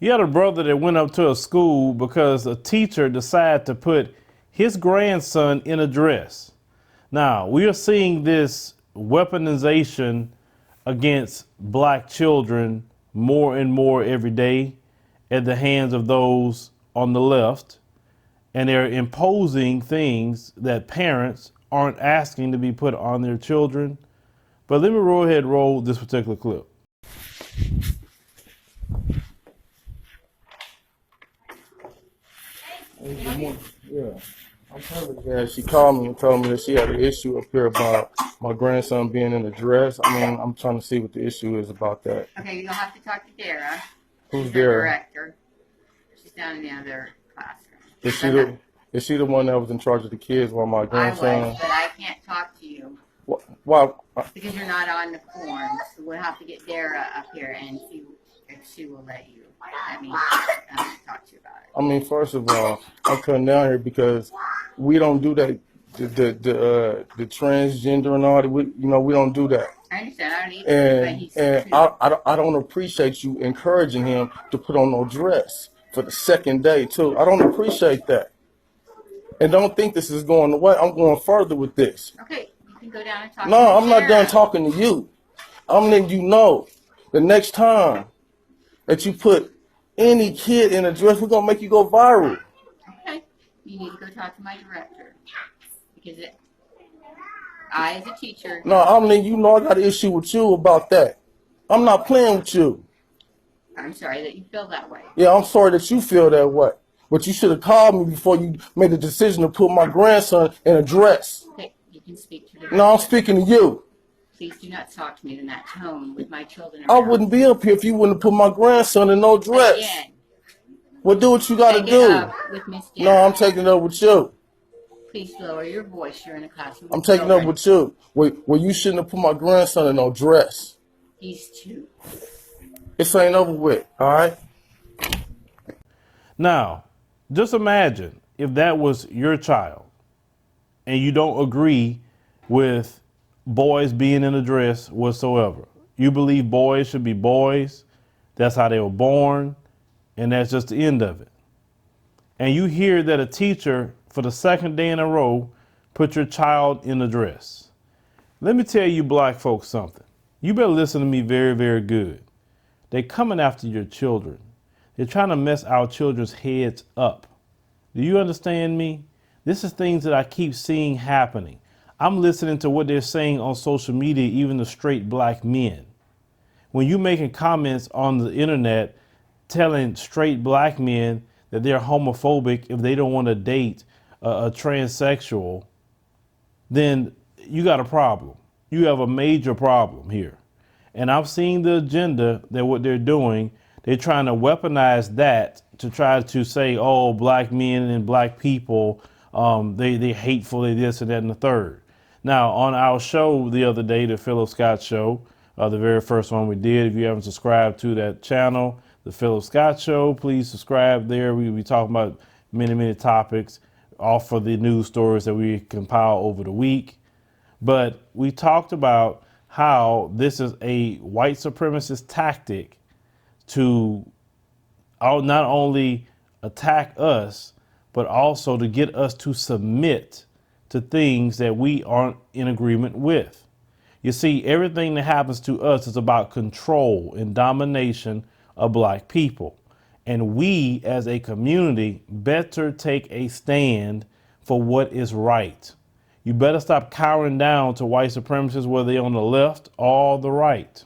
He had a brother that went up to a school because a teacher decided to put his grandson in a dress. Now, we are seeing this weaponization against black children more and more every day at the hands of those on the left. And they're imposing things that parents aren't asking to be put on their children. But let me roll this particular clip. Hey, good morning. Yeah. I'm telling you, yeah, she called me and told me that she had an issue up here about my grandson being in a dress. I mean, I'm trying to see what the issue is about that. Okay, you'll have to talk to Dara. Who's She's Dara? the director. She's down in the other classroom. Is she the one that was in charge of the kids while my grandson? I was, but I can't talk to you. Why? Because you're not on the form. So we'll have to get Dara up here and see if she will let you. Talk to you about it. I mean, first of all, I'm coming down here because we don't do that. The transgender and all that. We don't do that. I understand. I don't either. And I don't appreciate you encouraging him to put on no dress for the second day too. I don't appreciate that. And don't think this is going away. I'm going further with this. Okay, you can go down and talk. No, I'm not done talking to you. I'm letting you know the next time that you put any kid in a dress, we're gonna make you go viral. Okay, you need to go talk to my director because I, as a teacher. No, I'm letting you know I got an issue with you about that. I'm not playing with you. I'm sorry that you feel that way. Yeah, I'm sorry that you feel that way. But you should have called me before you made the decision to put my grandson in a dress. Okay, you can speak to the. No, I'm speaking to you. Please do not talk to me in that tone with my children I around. wouldn't be up here if you wouldn't have put my grandson in no dress. Again. Well, do what you got to do. Take it up with Miss Dara. No, I'm taking it up with you. Please lower your voice. You're in a classroom. I'm taking it up with you. Well, you shouldn't have put my grandson in no dress. He's 2. This ain't over with, all right? Now, just imagine if that was your child and you don't agree with boys being in a dress whatsoever. You believe boys should be boys. That's how they were born. And that's just the end of it. And you hear that a teacher for the second day in a row put your child in a dress. Let me tell you black folks something. You better listen to me very, very good. They're coming after your children. They're trying to mess our children's heads up. Do you understand me? This is things that I keep seeing happening. I'm listening to what they're saying on social media, even the straight black men. When you're making comments on the internet telling straight black men that they're homophobic if they don't want to date a transsexual, then you got a problem. You have a major problem here. And I've seen the agenda that what they're doing. They're trying to weaponize that to try to say, oh, black men and black people, they hateful, they this and that and the third. Now, on our show the other day, the Phillip Scott show, the very first one we did, if you haven't subscribed to that channel, the Phillip Scott show, please subscribe there. We talking about many, many topics, all for the news stories that we compile over the week. But we talked about how this is a white supremacist tactic to not only attack us, but also to get us to submit to things that we aren't in agreement with. You see, everything that happens to us is about control and domination of black people. And we as a community better take a stand for what is right. You better stop cowering down to white supremacists, whether they're on the left or the right.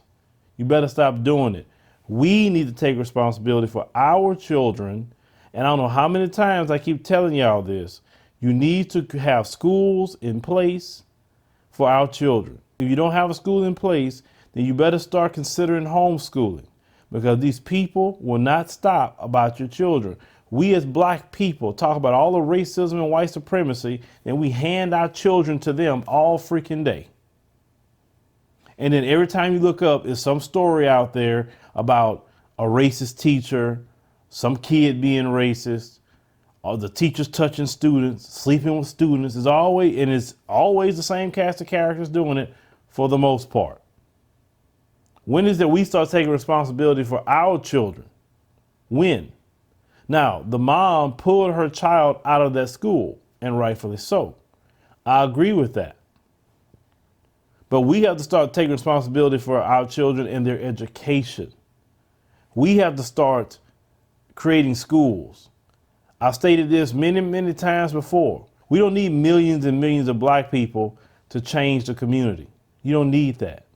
You better stop doing it. We need to take responsibility for our children. And I don't know how many times I keep telling y'all this. You need to have schools in place for our children. If you don't have a school in place, then you better start considering homeschooling, because these people will not stop about your children. We as black people talk about all the racism and white supremacy, and we hand our children to them all freaking day. And then every time you look up, is some story out there about a racist teacher, some kid being racist, or the teachers touching students, sleeping with students. It's always the same cast of characters doing it for the most part. When is that we start taking responsibility for our children? When? Now, the mom pulled her child out of that school, and rightfully so. I agree with that. But we have to start taking responsibility for our children and their education. We have to start creating schools. I've stated this many, many times before. We don't need millions and millions of black people to change the community. You don't need that.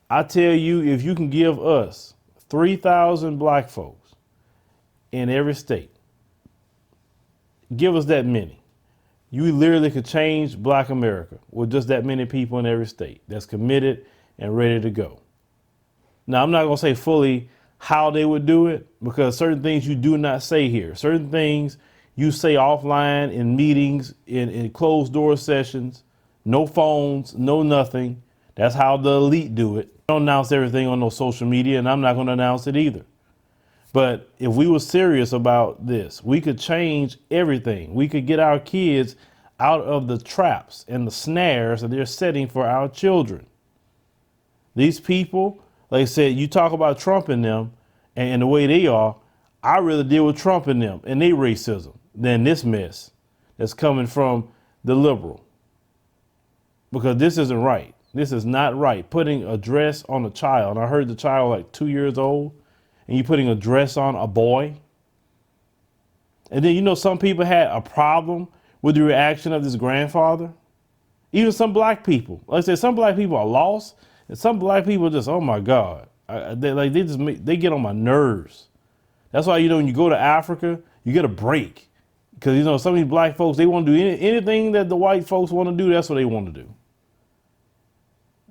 I tell you, if you can give us 3,000 black folks in every state, give us that many. You literally could change black America with just that many people in every state that's committed and ready to go. Now, I'm not going to say fully how they would do it, because certain things you do not say here. Certain things you say offline in meetings, in closed door sessions, no phones, no nothing. That's how the elite do it. Don't announce everything on no social media, and I'm not going to announce it either. But if we were serious about this, we could change everything. We could get our kids out of the traps and the snares that they're setting for our children. These people, like I said, you talk about Trump and them and the way they are. I rather deal with Trump and them and their racism than this mess that's coming from the liberal. Because this isn't right. This is not right. Putting a dress on a child. I heard the child like 2 years old, and you putting a dress on a boy. And then, you know, some people had a problem with the reaction of this grandfather. Even some black people. Like I said, some black people are lost, and some black people just, oh my God, they get on my nerves. That's why, you know, when you go to Africa, you get a break, because, you know, some of these black folks, they want to do anything that the white folks want to do. That's what they want to do.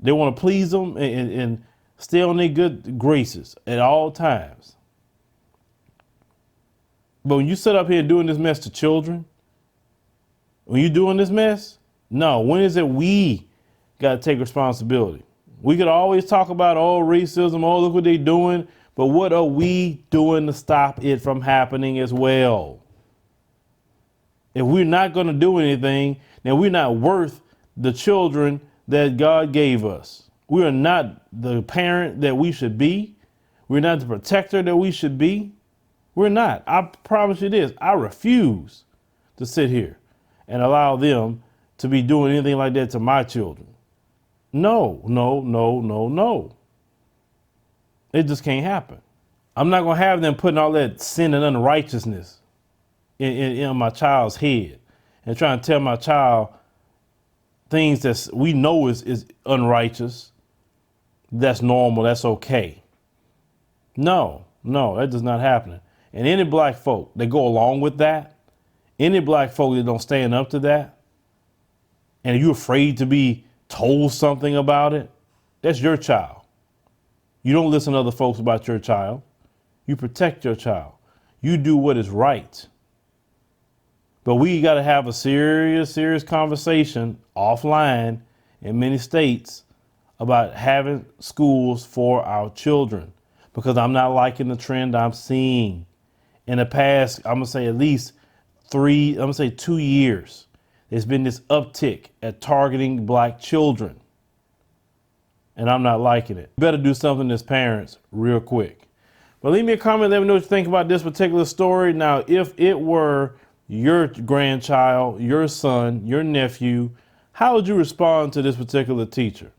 They want to please them and stay on their good graces at all times. But when you sit up here doing this mess to children, when you're doing this mess, no, when is it we got to take responsibility? We could always talk about, oh, racism, oh, look what they're doing. But what are we doing to stop it from happening as well? If we're not going to do anything, then we're not worth the children that God gave us. We are not the parent that we should be. We're not the protector that we should be. We're not. I promise you this. I refuse to sit here and allow them to be doing anything like that to my children. No, no, no, no, no. It just can't happen. I'm not going to have them putting all that sin and unrighteousness in my child's head and trying to tell my child things that we know is unrighteous, that's normal, that's okay. No, that does not happen. And any black folk that go along with that, any black folk that don't stand up to that, and you're afraid to be told something about it, that's your child. You don't listen to other folks about your child. You protect your child. You do what is right. But we got to have a serious conversation offline in many states about having schools for our children, because I'm not liking the trend I'm seeing. In the past, I'm going to say at least 2 years, there's been this uptick at targeting black children. And I'm not liking it. Better do something as parents real quick. But leave me a comment, let me know what you think about this particular story. Now, if it were your grandchild, your son, your nephew, how would you respond to this particular teacher?